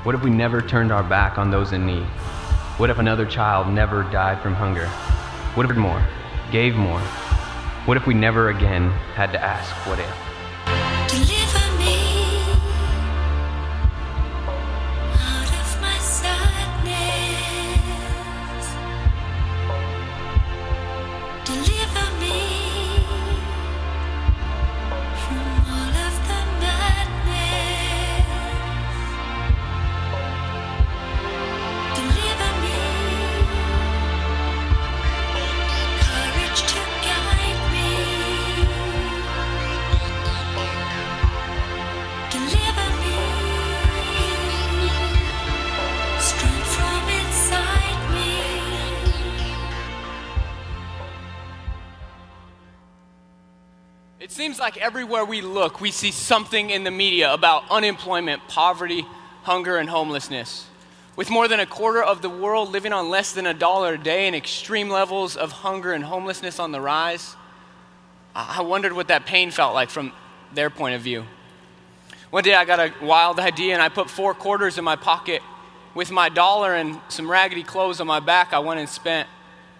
What if we never turned our back on those in need? What if another child never died from hunger? What if we more, gave more? What if we never again had to ask, what if? Deliver me out of my sadness. Deliver me from all of the madness. Deliver me courage to guide me. Deliver me strength from inside me. It seems like everywhere we look, we see something in the media about unemployment, poverty, hunger, and homelessness. With more than a quarter of the world living on less than $1 a day and extreme levels of hunger and homelessness on the rise, I wondered what that pain felt like from their point of view. One day I got a wild idea and I put 4 quarters in my pocket. With my dollar and some raggedy clothes on my back, I went and spent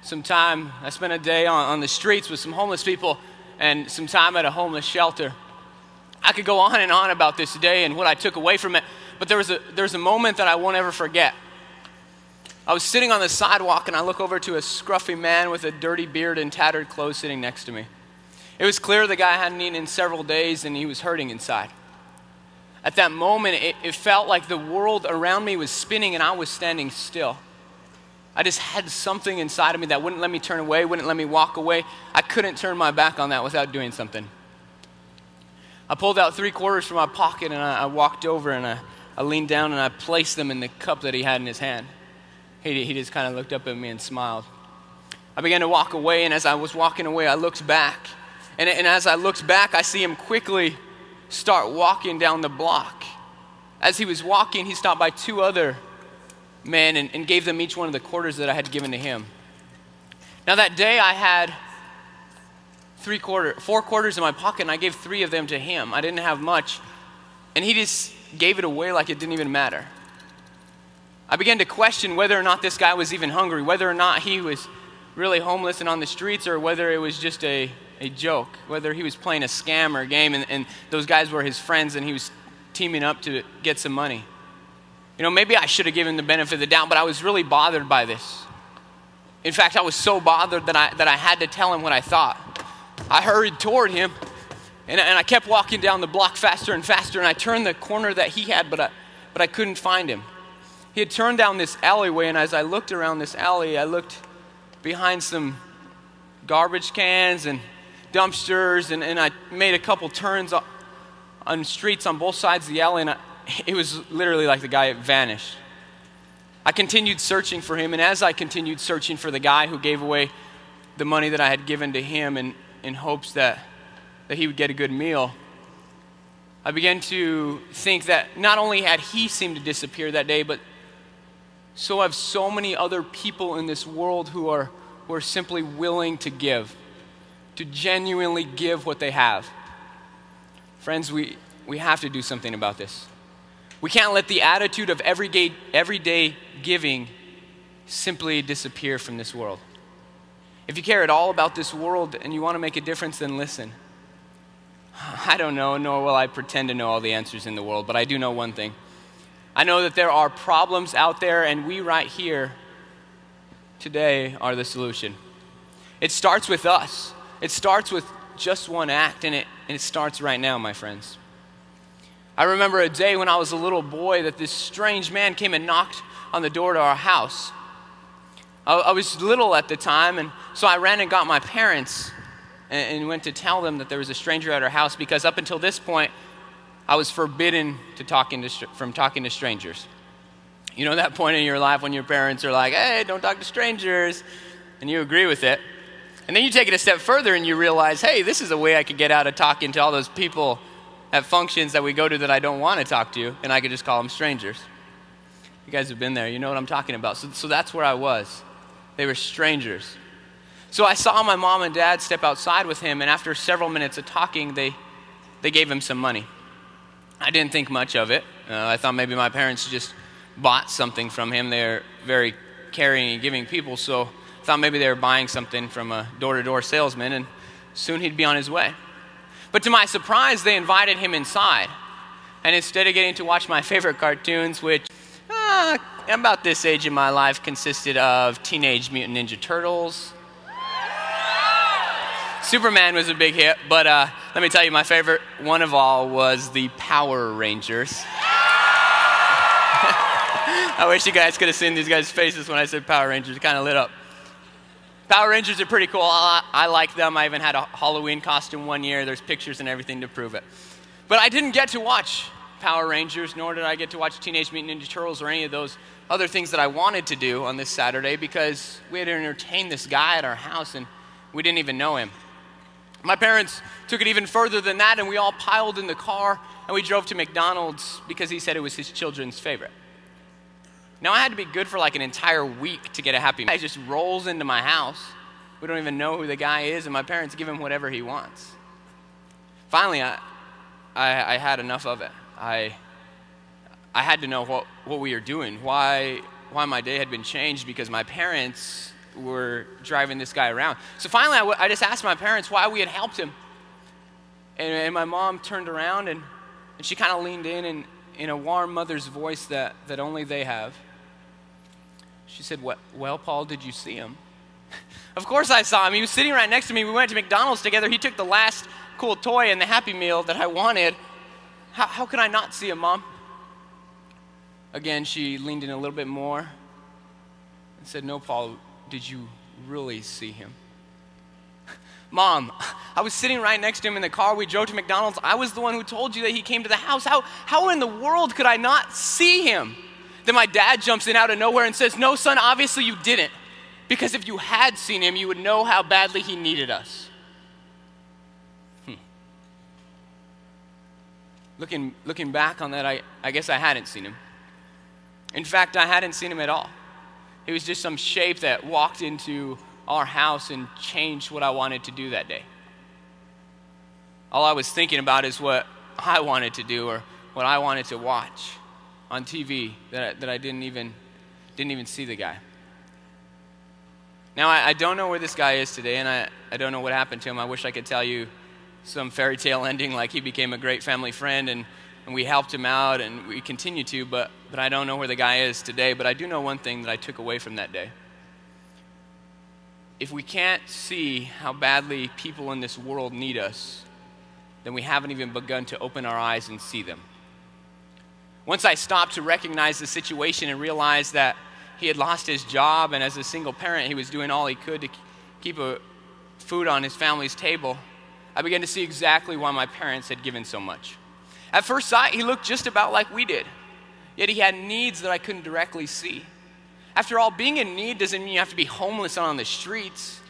some time. I spent a day on the streets with some homeless people and some time at a homeless shelter. I could go on and on about this day and what I took away from it, but there was a moment that I won't ever forget. I was sitting on the sidewalk and I look over to a scruffy man with a dirty beard and tattered clothes sitting next to me. It was clear the guy hadn't eaten in several days and he was hurting inside. At that moment, it felt like the world around me was spinning and I was standing still. I just had something inside of me that wouldn't let me turn away, wouldn't let me walk away. I couldn't turn my back on that without doing something. I pulled out 3 quarters from my pocket and I walked over and I leaned down and I placed them in the cup that he had in his hand. He just kind of looked up at me and smiled. I began to walk away, and as I was walking away, I looked back. And as I looked back, I see him quickly start walking down the block. As he was walking, he stopped by 2 other men and gave them each one of the quarters that I had given to him. Now that day I had 4 quarters in my pocket and I gave 3 of them to him. I didn't have much and he just gave it away like it didn't even matter. I began to question whether or not this guy was even hungry, whether or not he was really homeless and on the streets, or whether it was just a joke, whether he was playing a scam or a game and those guys were his friends and he was teaming up to get some money. You know, maybe I should have given him the benefit of the doubt, but I was really bothered by this. In fact, I was so bothered that I had to tell him what I thought. I hurried toward him, and I kept walking down the block faster and faster, and I turned the corner that he had, but I couldn't find him. He had turned down this alleyway, and as I looked around this alley, I looked behind some garbage cans and dumpsters, and I made a couple turns on streets on both sides of the alley, and it was literally like the guy had vanished. I continued searching for him, and as I continued searching for the guy who gave away the money that I had given to him in hopes that he would get a good meal, I began to think that not only had he seemed to disappear that day, but so have so many other people in this world who are simply willing to give, to genuinely give what they have. Friends, we have to do something about this. We can't let the attitude of everyday giving simply disappear from this world. If you care at all about this world and you want to make a difference, then listen. I don't know, nor will I pretend to know all the answers in the world, but I do know one thing. I know that there are problems out there, and we right here today are the solution. It starts with us. It starts with just one act, and it starts right now, my friends. I remember a day when I was a little boy that this strange man came and knocked on the door to our house. I was little at the time, and so I ran and got my parents and went to tell them that there was a stranger at our house, because up until this point, I was forbidden from talking to strangers. You know that point in your life when your parents are like, hey, don't talk to strangers, and you agree with it. And then you take it a step further and you realize, hey, this is a way I could get out of talking to all those people at functions that we go to that I don't want to talk to, and I could just call them strangers. You guys have been there. You know what I'm talking about. So that's where I was. They were strangers. So I saw my mom and dad step outside with him, and after several minutes of talking, they gave him some money. I didn't think much of it. I thought maybe my parents just bought something from him. They're very caring and giving people, so I thought maybe they were buying something from a door-to-door salesman, and soon he'd be on his way. But to my surprise, they invited him inside. And instead of getting to watch my favorite cartoons, which about this age in my life consisted of Teenage Mutant Ninja Turtles. Superman was a big hit, but let me tell you, my favorite one of all was the Power Rangers. I wish you guys could have seen these guys' faces when I said Power Rangers. It kind of lit up. Power Rangers are pretty cool. I like them. I even had a Halloween costume one year. There's pictures and everything to prove it. But I didn't get to watch Power Rangers, nor did I get to watch Teenage Mutant Ninja Turtles or any of those other things that I wanted to do on this Saturday because we had to entertain this guy at our house and we didn't even know him. My parents took it even further than that, and we all piled in the car and we drove to McDonald's because he said it was his children's favorite. Now, I had to be good for like an entire week to get a Happy Meal. He just rolls into my house. We don't even know who the guy is, and my parents give him whatever he wants. Finally, I had enough of it. I had to know what we were doing, why my day had been changed because my parents were driving this guy around. So finally, I just asked my parents why we had helped him. And my mom turned around, and she kind of leaned in a warm mother's voice that only they have. She said, well, Paul, did you see him? Of course I saw him. He was sitting right next to me. We went to McDonald's together. He took the last cool toy and the Happy Meal that I wanted. How could I not see him, Mom? Again, she leaned in a little bit more and said, no, Paul, did you really see him? Mom, I was sitting right next to him in the car. We drove to McDonald's. I was the one who told you that he came to the house. How in the world could I not see him? Then my dad jumps in out of nowhere and says, no, son, obviously you didn't. Because if you had seen him, you would know how badly he needed us. Looking back on that, I guess I hadn't seen him. In fact, I hadn't seen him at all. He was just some shape that walked into our house and changed what I wanted to do that day. All I was thinking about is what I wanted to do or what I wanted to watch on TV that I didn't even see the guy. Now, I don't know where this guy is today, and I don't know what happened to him. I wish I could tell you some fairy tale ending like he became a great family friend and we helped him out and we continue to, but I don't know where the guy is today. But I do know one thing that I took away from that day. If we can't see how badly people in this world need us, then we haven't even begun to open our eyes and see them. Once I stopped to recognize the situation and realize that he had lost his job, and as a single parent, he was doing all he could to keep food on his family's table, I began to see exactly why my parents had given so much. At first sight, he looked just about like we did, yet he had needs that I couldn't directly see. After all, being in need doesn't mean you have to be homeless on the streets.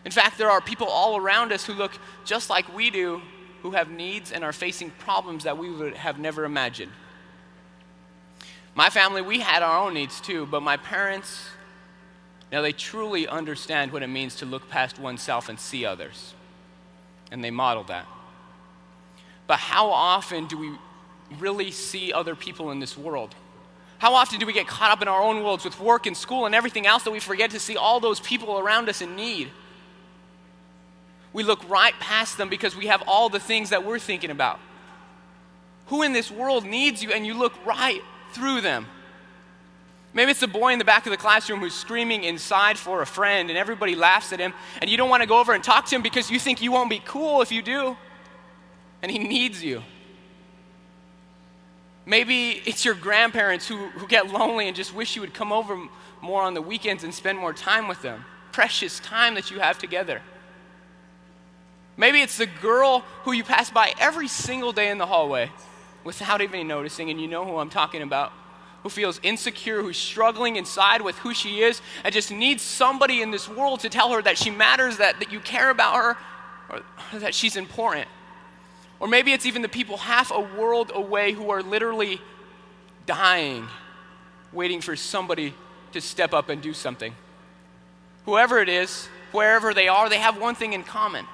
In fact, there are people all around us who look just like we do, who have needs and are facing problems that we would have never imagined. My family, we had our own needs too, but my parents, now they truly understand what it means to look past oneself and see others. And they model that. But how often do we really see other people in this world? How often do we get caught up in our own worlds with work and school and everything else that we forget to see all those people around us in need? We look right past them because we have all the things that we're thinking about. Who in this world needs you? And you look right through them. Maybe it's the boy in the back of the classroom who's screaming inside for a friend and everybody laughs at him and you don't want to go over and talk to him because you think you won't be cool if you do. And he needs you. Maybe it's your grandparents who get lonely and just wish you would come over more on the weekends and spend more time with them. Precious time that you have together. Maybe it's the girl who you pass by every single day in the hallway without even noticing, and you know who I'm talking about, who feels insecure, who's struggling inside with who she is, and just needs somebody in this world to tell her that she matters, that you care about her, or that she's important. Or maybe it's even the people half a world away who are literally dying, waiting for somebody to step up and do something. Whoever it is, wherever they are, they have one thing in common.